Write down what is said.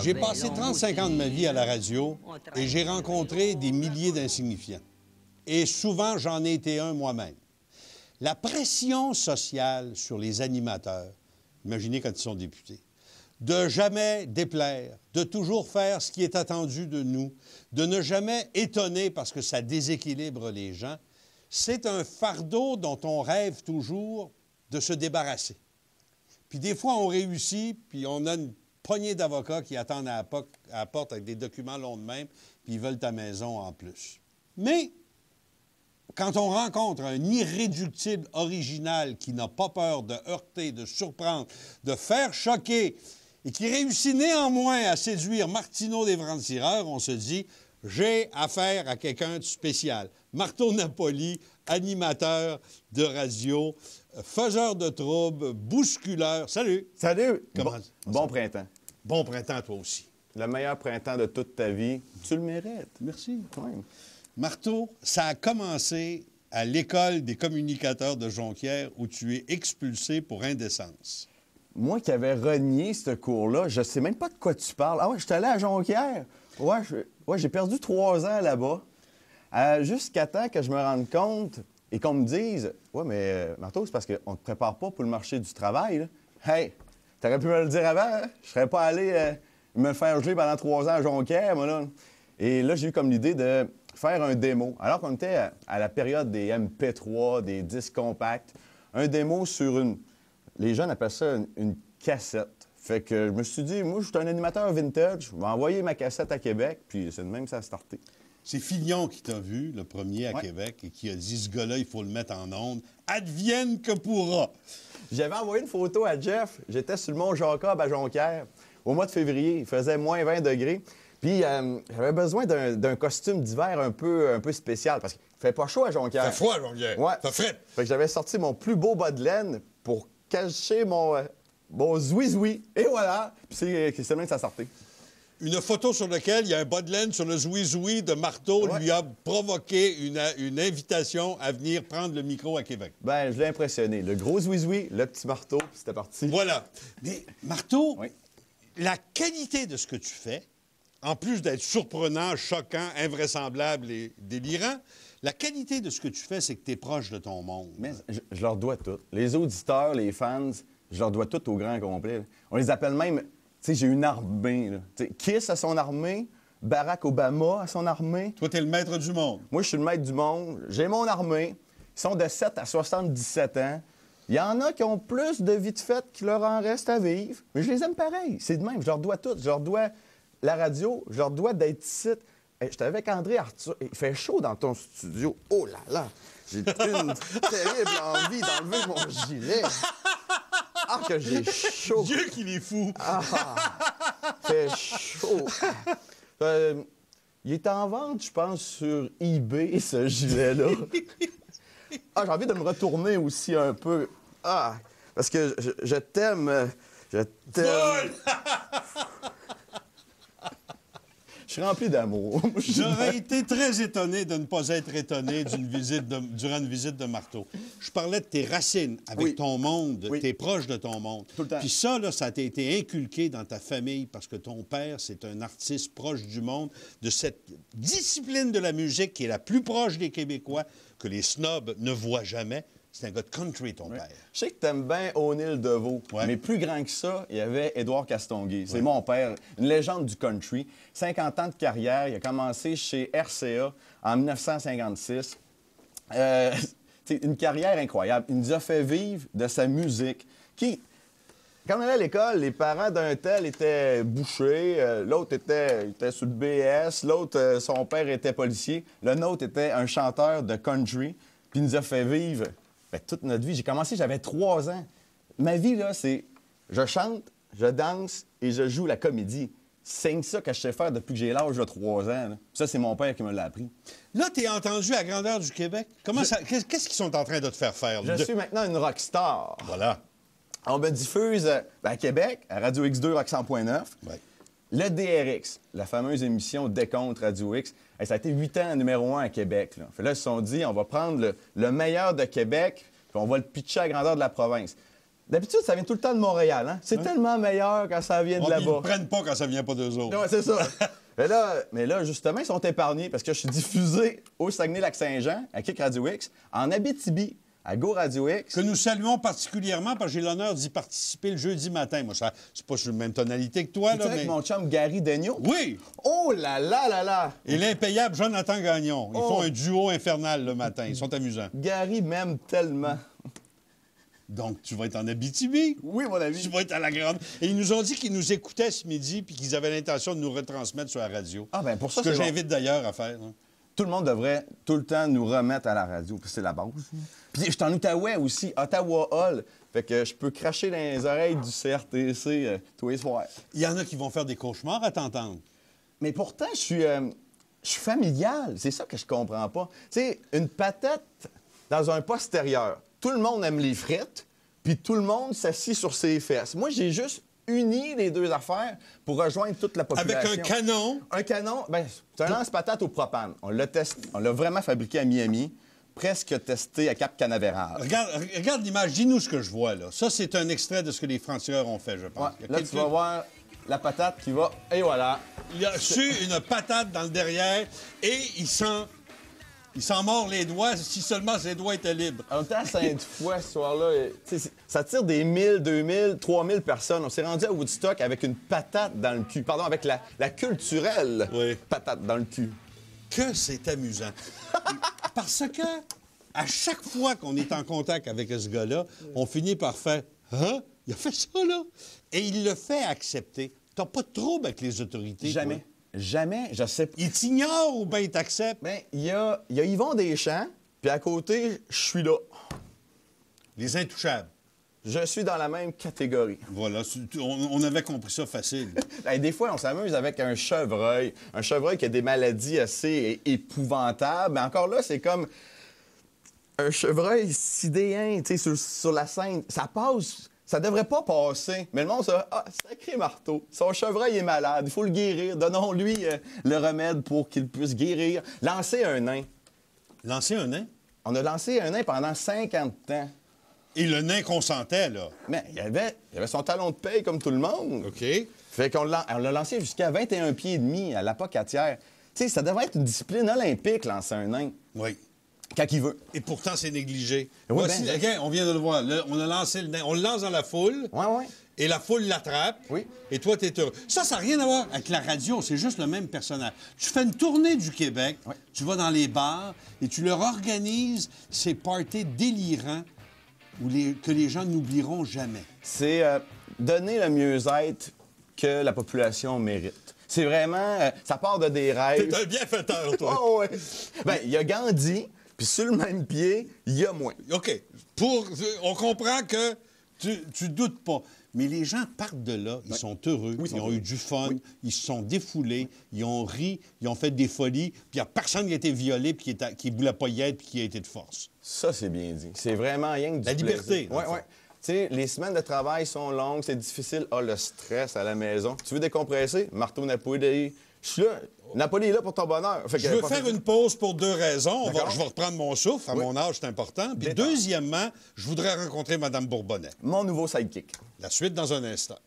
J'ai passé 35 ans de ma vie à la radio et j'ai rencontré des milliers d'insignifiants. Et souvent, j'en ai été un moi-même. La pression sociale sur les animateurs, imaginez quand ils sont députés, de jamais déplaire, de toujours faire ce qui est attendu de nous, de ne jamais étonner parce que ça déséquilibre les gens, c'est un fardeau dont on rêve toujours de se débarrasser. Puis des fois, on réussit, puis on a une poignée d'avocats qui attendent à la porte avec des documents longs de même, puis ils veulent ta maison en plus. Mais quand on rencontre un irréductible original qui n'a pas peur de heurter, de surprendre, de faire choquer, et qui réussit néanmoins à séduire Martineau des francs-tireurs, on se dit « j'ai affaire à quelqu'un de spécial ». Marteau Napoli, animateur de radio, faiseur de troubles, bousculeur. Salut! Salut! Bon printemps. Bon printemps, toi aussi. Le meilleur printemps de toute ta vie. Tu le mérites. Merci. Ouais. Marteau, ça a commencé à l'École des communicateurs de Jonquière où tu es expulsé pour indécence. Moi qui avais renié ce cours-là, je sais même pas de quoi tu parles. Ah ouais, je suis allé à Jonquière. Ouais, j'ai perdu 3 ans là-bas. Jusqu'à temps que je me rende compte et qu'on me dise « Ouais, mais Marteau, c'est parce qu'on ne te prépare pas pour le marché du travail. Là. Hey, t'aurais pu me le dire avant. Hein? Je serais pas allé me faire geler pendant 3 ans à Jonquière, moi, là. » Et là, j'ai eu comme l'idée de faire un démo. Alors qu'on était à la période des MP3, des disques compacts, un démo sur une... Les jeunes appellent ça une cassette. Fait que je me suis dit, moi, je suis un animateur vintage, je vais envoyer ma cassette à Québec, puis c'est de même que ça a starté. C'est Fillon qui t'a vu, le premier à Québec, et qui a dit, ce gars-là, il faut le mettre en onde. Advienne que pourra. J'avais envoyé une photo à Jeff. J'étais sur le mont Jacob à Jonquière, au mois de février. Il faisait moins 20 degrés. Puis j'avais besoin d'un costume d'hiver un peu spécial, parce qu'il fait pas chaud à Jonquière. Ça fait froid à Jonquière. Ouais. Ça fait. Fait que j'avais sorti mon plus beau bas de laine pour cacher mon zouizoui. Et voilà. Puis c'est le même que ça sortait. Une photo sur laquelle il y a un bas de laine sur le zouizoui de Marteau lui a provoqué une invitation à venir prendre le micro à Québec. Ben, je l'ai impressionné. Le gros zouizoui, le petit marteau, puis c'était parti. Voilà. Mais Marteau, la qualité de ce que tu fais, en plus d'être surprenant, choquant, invraisemblable et délirant, la qualité de ce que tu fais, c'est que tu es proche de ton monde. Mais je leur dois tout. Les auditeurs, les fans, je leur dois tout au grand complet. On les appelle même... Tu sais, j'ai une armée, là. T'sais, Kiss a son armée, Barack Obama a son armée. Toi, t'es le maître du monde. Moi, je suis le maître du monde. J'ai mon armée. Ils sont de 7 à 77 ans. Il y en a qui ont plus de vie de fête qu'il leur en reste à vivre. Mais je les aime pareil. C'est de même. Je leur dois tout. Je leur dois la radio. Je leur dois d'être ici. J'étais avec André Arthur. Il fait chaud dans ton studio. Oh là là! J'ai une terrible envie d'enlever mon gilet. Ah, que j'ai chaud! Dieu qu'il est fou! Ah! Fait chaud! Il est en vente, je pense, sur eBay, ce gilet-là. Ah, j'ai envie de me retourner aussi un peu. Ah! Parce que je t'aime. Je t'aime. Je suis rempli d'amour. J'aurais été très étonné de ne pas être étonné durant une visite de Marteau. Je parlais de tes racines avec ton monde, t'es proche de ton monde. Tout le temps. Puis ça, là, ça t'a été inculqué dans ta famille parce que ton père, c'est un artiste proche du monde, de cette discipline de la musique qui est la plus proche des Québécois, que les snobs ne voient jamais. C'est un gars de country, ton père. Je sais que t'aimes bien O'Neill DeVoe, mais plus grand que ça, il y avait Édouard Castonguay. C'est mon père, une légende du country. 50 ans de carrière, il a commencé chez RCA en 1956. Une carrière incroyable. Il nous a fait vivre de sa musique qui... Quand on allait à l'école, les parents d'un tel étaient bouchers, l'autre était sur le BS, l'autre, son père était policier, le nôtre était un chanteur de country, puis il nous a fait vivre... Bien, toute notre vie. J'ai commencé, j'avais 3 ans. Ma vie, là, c'est je chante, je danse et je joue la comédie. C'est ça que je sais faire depuis que j'ai l'âge de 3 ans. Là. Ça, c'est mon père qui me l'a appris. Là, t'es entendu à grandeur du Québec. Qu'est-ce qu'ils sont en train de te faire faire? Je suis maintenant une rockstar. Voilà. On me diffuse à Québec, à Radio X2 Rock 100.9. Ouais. Le DRX, la fameuse émission Décompte Radio X, ça a été 8 ans numéro 1 à Québec. Là. Fait là, ils se sont dit, on va prendre le meilleur de Québec, puis on va le pitcher à grandeur de la province. D'habitude, ça vient tout le temps de Montréal. Hein? C'est tellement meilleur quand ça vient de Ils là-bas. ne prennent pas quand ça vient pas d'eux autres. Ouais, c'est ça. mais là, justement, ils sont épargnés parce que je suis diffusé au Saguenay-Lac-Saint-Jean, à Kick Radio X, en Abitibi, à Go Radio X. Que nous saluons particulièrement parce que j'ai l'honneur d'y participer le jeudi matin. Moi, c'est pas sur la même tonalité que toi, là, avec mais... mon chum Gary Daigneault? Oui! Oh là là là là! Et l'impayable Jonathan Gagnon. Ils font un duo infernal le matin. Ils sont amusants. Gary m'aime tellement. Donc, tu vas être en Abitibi. Oui, mon ami. Tu vas être à la grande. Et ils nous ont dit qu'ils nous écoutaient ce midi puis qu'ils avaient l'intention de nous retransmettre sur la radio. Ah, bien, pour ça, ce que c'est j'invite d'ailleurs à faire. Hein. Tout le monde devrait tout le temps nous remettre à la radio, puis c'est la base. Puis je suis en Outaouais aussi, Ottawa Hall. Fait que je peux cracher dans les oreilles du CRTC tous les soirs. Il y en a qui vont faire des cauchemars à t'entendre. Mais pourtant, je suis familial. C'est ça que je comprends pas. Tu sais, une patate dans un postérieur. Tout le monde aime les frites, puis tout le monde s'assit sur ses fesses. Moi, j'ai juste uni les deux affaires pour rejoindre toute la population. Avec un canon. Un canon, bien, c'est un lance-patate au propane. On l'a vraiment fabriqué à Miami, presque testé à Cap Canaveral. Regarde l'image, dis-nous ce que je vois, là. Ça, c'est un extrait de ce que les francs-tireurs ont fait, je pense. Ouais, là, tu vas voir la patate qui va... Et voilà. Il a su une patate dans le derrière et il s'en mord les doigts, si seulement ses doigts étaient libres. On était à Sainte-Foy ce soir-là. Ça tire des 1000, 2000, 3000 personnes. On s'est rendu à Woodstock avec une patate dans le cul. Pardon, avec la culturelle patate dans le cul. Que c'est amusant. Parce que à chaque fois qu'on est en contact avec ce gars-là, on finit par faire « Hein? Il a fait ça, là? » Et il le fait accepter. T'as pas de trouble avec les autorités? Jamais. Toi? Jamais, je sais pas. Il t'ignore ou bien il t'accepte? Bien, il y a Yvon Deschamps, puis à côté, je suis là. Les intouchables. Je suis dans la même catégorie. Voilà, on avait compris ça facile. Bien, des fois, on s'amuse avec un chevreuil. Un chevreuil qui a des maladies assez épouvantables. Mais encore là, c'est comme un chevreuil sidéen, tu sais, sur la scène. Ça passe... Ça devrait pas passer. Mais le monde se dit « Ah, sacré marteau, son chevreuil est malade, il faut le guérir. Donnons-lui le remède pour qu'il puisse guérir. » Lancer un nain. Lancer un nain? On a lancé un nain pendant 50 ans. Et le nain consentait, là. Mais il avait son talon de paye comme tout le monde. OK. Fait qu'on l'a lancé jusqu'à 21 pieds et demi à l'apocatière. Tu sais, ça devrait être une discipline olympique, lancer un nain. Oui. Quand il veut. Et pourtant, c'est négligé. Oui, Voici, ben, regarde, on vient de le voir. Là, on a lancé le nain. On le lance dans la foule. Oui, oui. Et la foule l'attrape. Oui. Et toi, t'es heureux. Ça n'a rien à voir avec la radio. C'est juste le même personnage. Tu fais une tournée du Québec. Oui. Tu vas dans les bars et tu leur organises ces parties délirants que les gens n'oublieront jamais. C'est donner le mieux-être que la population mérite. C'est vraiment... ça part de des rêves. T'es un bienfaiteur, toi. Oh, ouais. Bien, il y a Gandhi, puis sur le même pied, il y a moi. OK. On comprend que tu doutes pas. Mais les gens partent de là, ils sont heureux, Oui, ils ont eu du fun, ils se sont défoulés, ils ont ri, ils ont fait des folies, puis il n'y a personne qui a été violé, puis qui ne voulait pas y être, puis qui a été de force. Ça, c'est bien dit. C'est vraiment rien que du La liberté, Oui, oui. Tu sais, les semaines de travail sont longues, c'est difficile. Ah, le stress à la maison. Tu veux décompresser? Marteau Napoli. Je suis là. Napoli est là pour ton bonheur. Fait que, Je veux faire une pause pour deux raisons. Je vais reprendre mon souffle. À Oui. mon âge, c'est important. Puis deuxièmement, je voudrais rencontrer Mme Bourbonnais. Mon nouveau sidekick. La suite dans un instant.